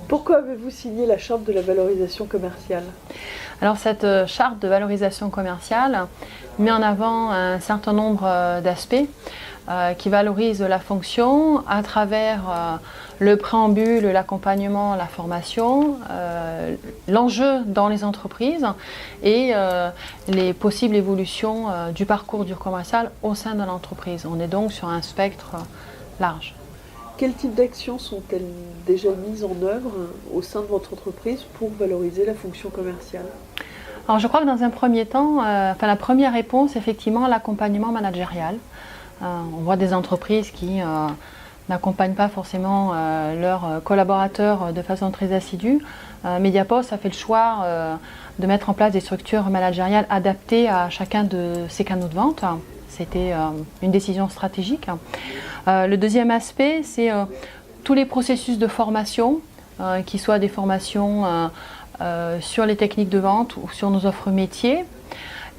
Pourquoi avez-vous signé la charte de la valorisation commerciale? Alors cette charte de valorisation commerciale met en avant un certain nombre d'aspects qui valorisent la fonction à travers le préambule, l'accompagnement, la formation, l'enjeu dans les entreprises et les possibles évolutions du parcours du commercial au sein de l'entreprise. On est donc sur un spectre large. Quel type d'actions sont-elles déjà mises en œuvre au sein de votre entreprise pour valoriser la fonction commerciale? Alors je crois que dans un premier temps, la première réponse, effectivement, l'accompagnement managérial. On voit des entreprises qui n'accompagnent pas forcément leurs collaborateurs de façon très assidue. Mediapost a fait le choix de mettre en place des structures managériales adaptées à chacun de ses canaux de vente. C'était une décision stratégique. Le deuxième aspect, c'est tous les processus de formation, qui soient des formations sur les techniques de vente ou sur nos offres métiers,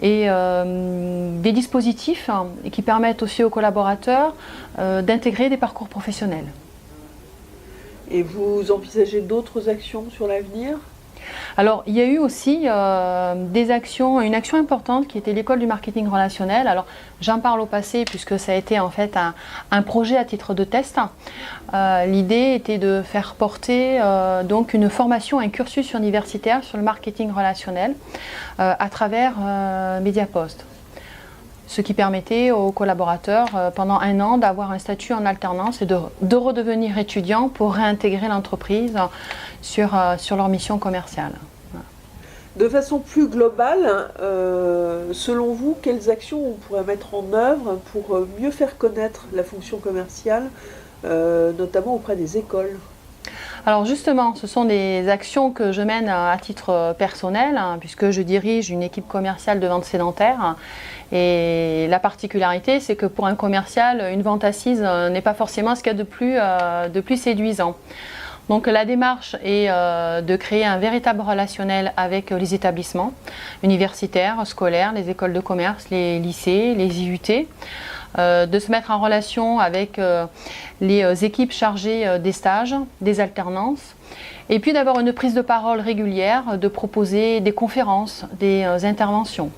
et des dispositifs qui permettent aussi aux collaborateurs d'intégrer des parcours professionnels. Et vous envisagez d'autres actions sur l'avenir? Alors, il y a eu aussi des actions, une action importante qui était l'école du marketing relationnel. Alors, j'en parle au passé puisque ça a été en fait un projet à titre de test. L'idée était de faire porter donc une formation, un cursus universitaire sur le marketing relationnel à travers Mediapost. Ce qui permettait aux collaborateurs pendant un an d'avoir un statut en alternance et de redevenir étudiants pour réintégrer l'entreprise sur leur mission commerciale. De façon plus globale, selon vous, quelles actions on pourrait mettre en œuvre pour mieux faire connaître la fonction commerciale, notamment auprès des écoles? Alors justement, ce sont des actions que je mène à titre personnel, puisque je dirige une équipe commerciale de vente sédentaire. Et la particularité, c'est que pour un commercial, une vente assise n'est pas forcément ce qu'il y a de plus séduisant. Donc la démarche est de créer un véritable relationnel avec les établissements universitaires, scolaires, les écoles de commerce, les lycées, les IUT, de se mettre en relation avec les équipes chargées des stages, des alternances, et puis d'avoir une prise de parole régulière, de proposer des conférences, des interventions.